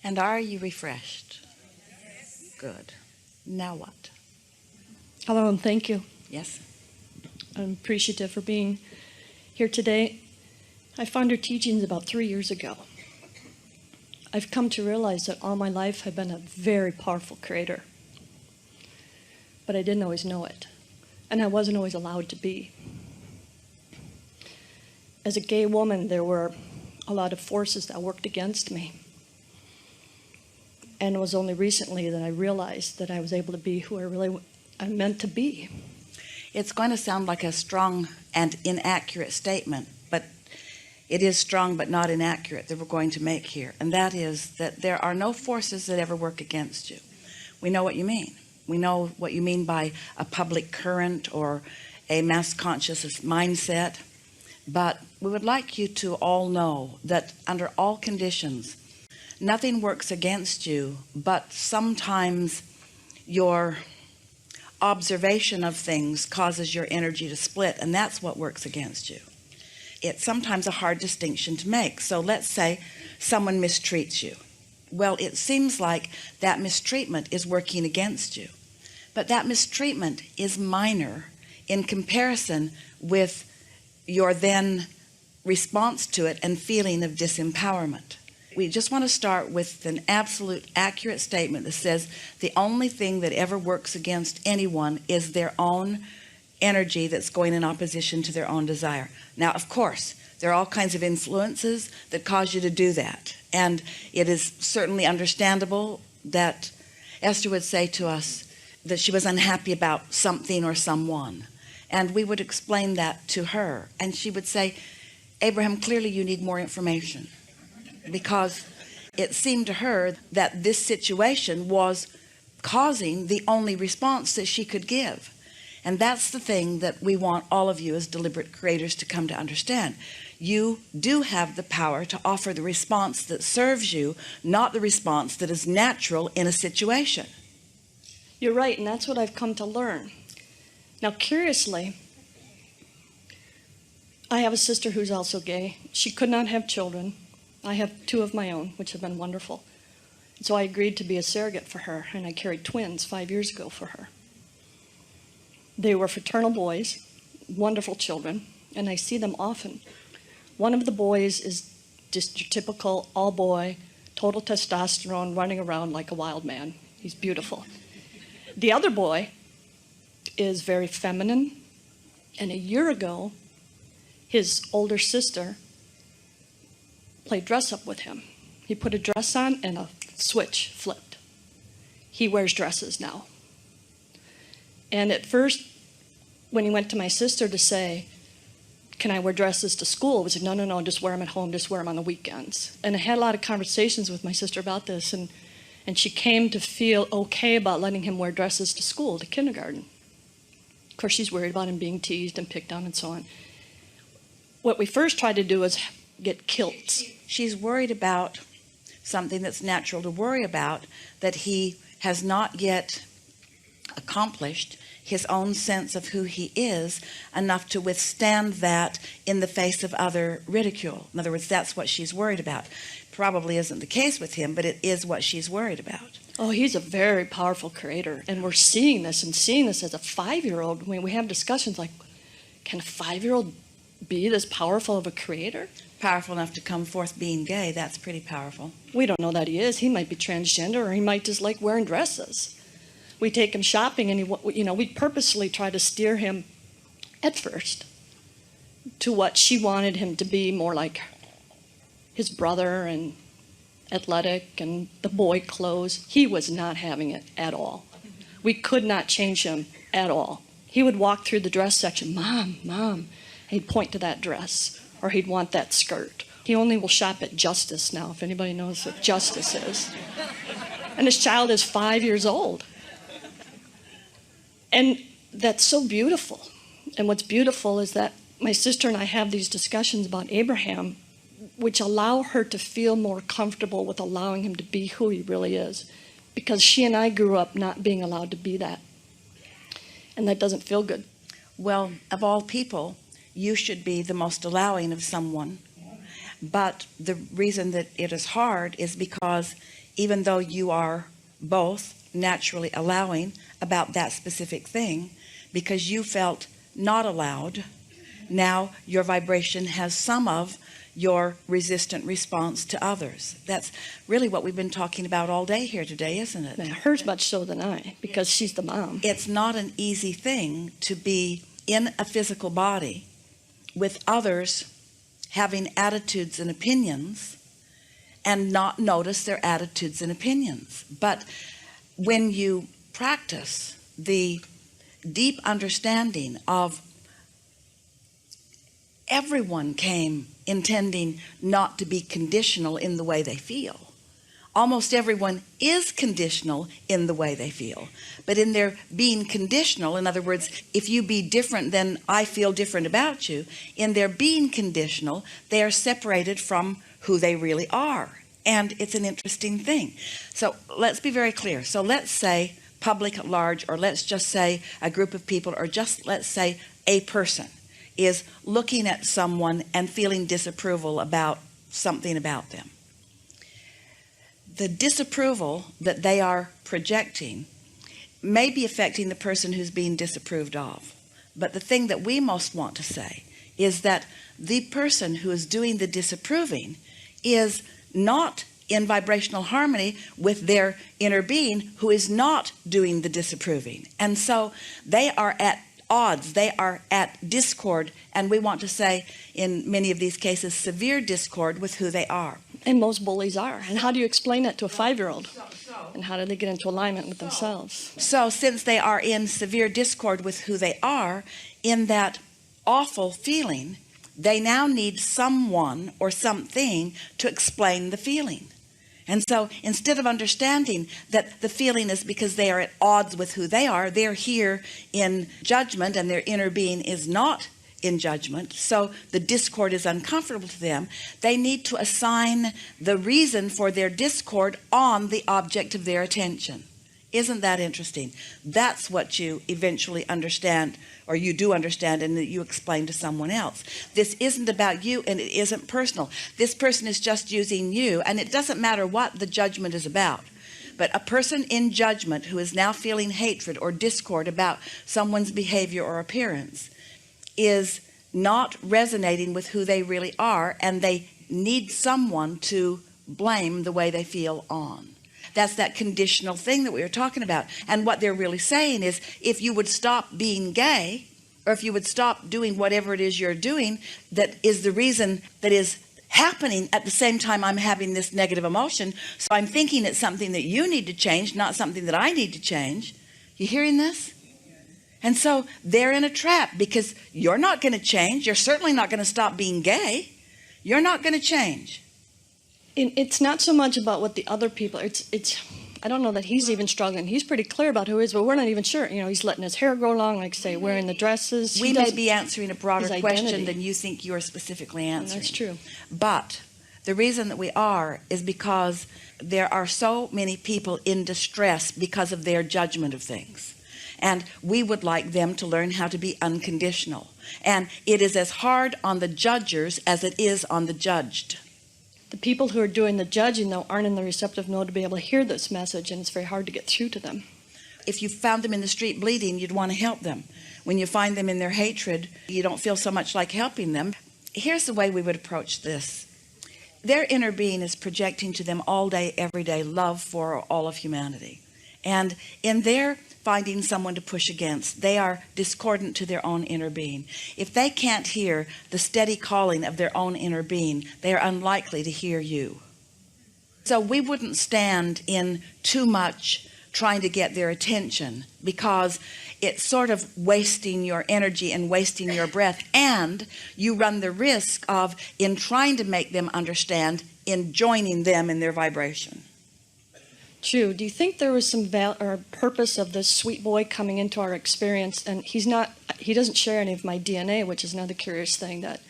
And are you refreshed? Good. Now what? Hello and thank you. Yes? I'm appreciative for being here today. I found your teachings about 3 years ago. I've come to realize that all my life I've been a very powerful creator. But I didn't always know it. And I wasn't always allowed to be. As a gay woman, there were a lot of forces that worked against me. And it was only recently that I realized that I was able to be who I meant to be. It's going to sound like a strong and inaccurate statement, but it is strong but not inaccurate that we're going to make here. And that is that there are no forces that ever work against you. We know what you mean. We know what you mean by a public current or a mass consciousness mindset. But we would like you to all know that under all conditions, nothing works against you, but sometimes your observation of things causes your energy to split, and that's what works against you. It's sometimes a hard distinction to make. So let's say someone mistreats you. Well, it seems like that mistreatment is working against you, but that mistreatment is minor in comparison with your then response to it and feeling of disempowerment. We just want to start with an absolute accurate statement that says the only thing that ever works against anyone is their own energy that's going in opposition to their own desire. Now, of course, there are all kinds of influences that cause you to do that. And it is certainly understandable that Esther would say to us that she was unhappy about something or someone. And we would explain that to her. And she would say, Abraham, clearly you need more information. Because it seemed to her that this situation was causing the only response that she could give. And that's the thing that we want all of you as deliberate creators to come to understand. You do have the power to offer the response that serves you, not the response that is natural in a situation. You're right, and that's what I've come to learn. Now, curiously, I have a sister who's also gay. She could not have children. I have 2 of my own, which have been wonderful. So I agreed to be a surrogate for her, and I carried twins 5 years ago for her. They were fraternal boys, wonderful children, and I see them often. One of the boys is just your typical all-boy, total testosterone, running around like a wild man. He's beautiful. The other boy is very feminine, and a year ago, his older sister played dress up with him. He put a dress on and a switch flipped. He wears dresses now. And at first, when he went to my sister to say, can I wear dresses to school? He said, no, just wear them at home, just wear them on the weekends. And I had a lot of conversations with my sister about this, and she came to feel okay about letting him wear dresses to school, to kindergarten. Of course, she's worried about him being teased and picked on and so on. What we first tried to do is get kilts. She's worried about something that's natural to worry about, that he has not yet accomplished his own sense of who he is enough to withstand that in the face of other ridicule. In other words, that's what she's worried about. Probably isn't the case with him, but it is what she's worried about. Oh, he's a very powerful creator, and we're seeing this as a 5-year-old. When we have discussions like, can a 5-year-old be this powerful of a creator? Powerful enough to come forth being gay, that's pretty powerful. We don't know that he is. He might be transgender, or he might just like wearing dresses. We take him shopping, and we purposely try to steer him at first to what she wanted him to be, more like his brother and athletic and the boy clothes. He was not having it at all. We could not change him at all. He would walk through the dress section, Mom, he'd point to that dress, or he'd want that skirt. He only will shop at Justice now, if anybody knows what Justice is. And this child is 5 years old. And that's so beautiful. And what's beautiful is that my sister and I have these discussions about Abraham, which allow her to feel more comfortable with allowing him to be who he really is. Because she and I grew up not being allowed to be that. And that doesn't feel good. Well, of all people, you should be the most allowing of someone. But the reason that it is hard is because even though you are both naturally allowing about that specific thing, because you felt not allowed, now your vibration has some of your resistant response to others. That's really what we've been talking about all day here today, isn't it? Now, hers much so than I, because she's the mom. It's not an easy thing to be in a physical body with others having attitudes and opinions and not notice their attitudes and opinions. But when you practice the deep understanding of everyone came intending not to be conditional in the way they feel. Almost everyone is conditional in the way they feel. But in their being conditional, in other words, if you be different than I feel different about you, in their being conditional, they are separated from who they really are. And it's an interesting thing. So let's be very clear. So let's say public at large, or let's just say a group of people, or just let's say a person is looking at someone and feeling disapproval about something about them. The disapproval that they are projecting may be affecting the person who's being disapproved of. But the thing that we most want to say is that the person who is doing the disapproving is not in vibrational harmony with their inner being, who is not doing the disapproving. And so they are at odds, they are at discord, and we want to say in many of these cases severe discord with who they are. And most bullies are. And how do you explain that to a 5-year-old? And how do they get into alignment with themselves? So since they are in severe discord with who they are, in that awful feeling, they now need someone or something to explain the feeling. And so instead of understanding that the feeling is because they are at odds with who they are, they're here in judgment and their inner being is not in judgment, so the discord is uncomfortable to them. They need to assign the reason for their discord on the object of their attention. Isn't that interesting? That's what you eventually understand, or you do understand, and that you explain to someone else. This isn't about you, and it isn't personal. This person is just using you, and it doesn't matter what the judgment is about. But a person in judgment who is now feeling hatred or discord about someone's behavior or appearance is not resonating with who they really are, and they need someone to blame the way they feel on. That's that conditional thing that we were talking about. And what they're really saying is, if you would stop being gay, or if you would stop doing whatever it is you're doing that is the reason that is happening at the same time I'm having this negative emotion, so I'm thinking it's something that you need to change, not something that I need to change. You hearing this? And so they're in a trap, because you're not going to change. You're certainly not going to stop being gay. You're not going to change. It's not so much about what the other people, I don't know that he's even struggling. He's pretty clear about who he is, but we're not even sure. You know, he's letting his hair grow long, like say, wearing the dresses. We may be answering a broader his question identity. than you think you're specifically answering. That's true. But the reason that we are is because there are so many people in distress because of their judgment of things. And we would like them to learn how to be unconditional. And it is as hard on the judgers as it is on the judged. The people who are doing the judging, though, aren't in the receptive mode to be able to hear this message, and it's very hard to get through to them. If you found them in the street bleeding, you'd want to help them. When you find them in their hatred, you don't feel so much like helping them. Here's the way we would approach this. Their inner being is projecting to them all day, every day, love for all of humanity. And in their finding someone to push against, they are discordant to their own inner being. If they can't hear the steady calling of their own inner being, they are unlikely to hear you. So we wouldn't stand in too much trying to get their attention, because it's sort of wasting your energy and wasting your breath, and you run the risk of, in trying to make them understand, in joining them in their vibration. True. Do you think there was some purpose of this sweet boy coming into our experience? And he doesn't share any of my DNA, which is another curious thing, that,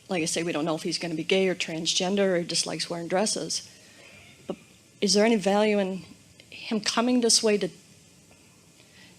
like I say, we don't know if he's going to be gay or transgender or just likes wearing dresses. But is there any value in him coming this way to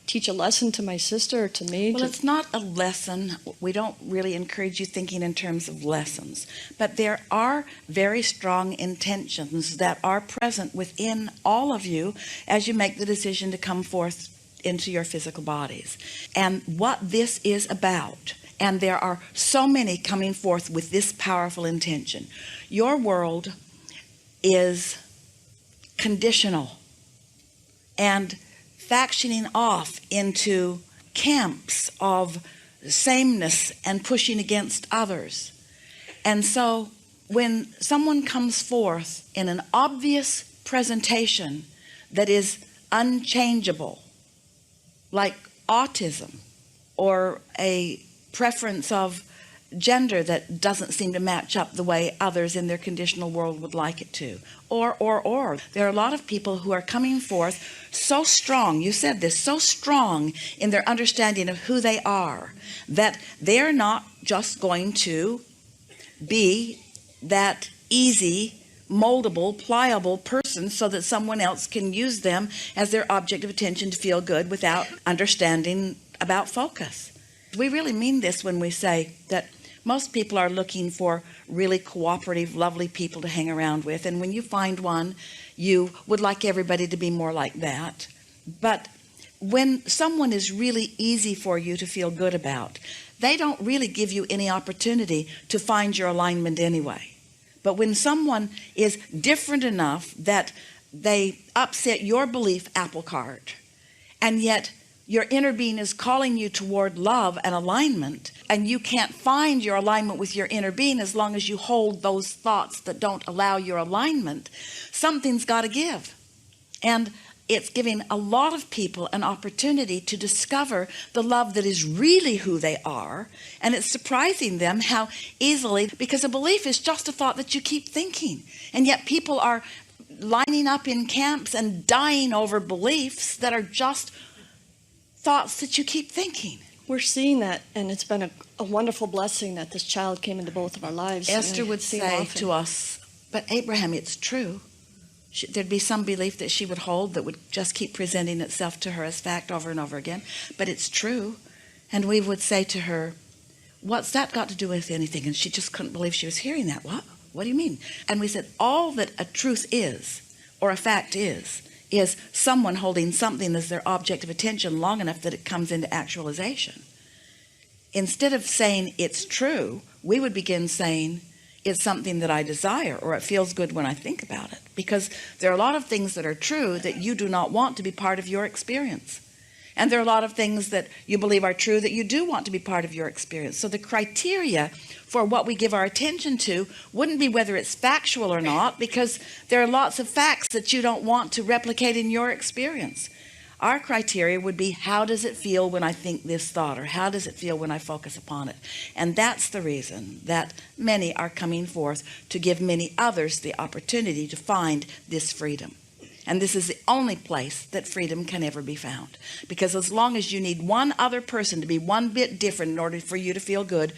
teach a lesson to my sister or to me. Well, it's not a lesson. We don't really encourage you thinking in terms of lessons, but there are very strong intentions that are present within all of you as you make the decision to come forth into your physical bodies. And what this is about, and there are so many coming forth with this powerful intention. Your world is conditional and factioning off into camps of sameness and pushing against others. And so when someone comes forth in an obvious presentation that is unchangeable, like autism or a preference of gender that doesn't seem to match up the way others in their conditional world would like it to, or there are a lot of people who are coming forth so strong, you said this, so strong in their understanding of who they are, that they're not just going to be that easy, moldable, pliable person so that someone else can use them as their object of attention to feel good without understanding about focus. We really mean this when we say that most people are looking for really cooperative, lovely people to hang around with, and when you find one, you would like everybody to be more like that. But when someone is really easy for you to feel good about, they don't really give you any opportunity to find your alignment anyway. But when someone is different enough that they upset your belief apple cart, and yet your inner being is calling you toward love and alignment, and you can't find your alignment with your inner being as long as you hold those thoughts that don't allow your alignment, something's got to give. And it's giving a lot of people an opportunity to discover the love that is really who they are, and it's surprising them how easily, because a belief is just a thought that you keep thinking, and yet people are lining up in camps and dying over beliefs that are just thoughts that you keep thinking. We're seeing that, and it's been a wonderful blessing that this child came into both of our lives. Esther would say to us, but Abraham, it's true. There'd be some belief that she would hold that would just keep presenting itself to her as fact over and over again, but it's true. And we would say to her, what's that got to do with anything? And she just couldn't believe she was hearing that. What do you mean? And we said, all that a truth is, or a fact is someone holding something as their object of attention long enough that it comes into actualization. Instead of saying it's true, we would begin saying it's something that I desire, or it feels good when I think about it, because there are a lot of things that are true that you do not want to be part of your experience, and there are a lot of things that you believe are true that you do want to be part of your experience. So the criteria for what we give our attention to wouldn't be whether it's factual or not, because there are lots of facts that you don't want to replicate in your experience. Our criteria would be, how does it feel when I think this thought, or how does it feel when I focus upon it? And that's the reason that many are coming forth, to give many others the opportunity to find this freedom. And this is the only place that freedom can ever be found, because as long as you need one other person to be one bit different in order for you to feel good,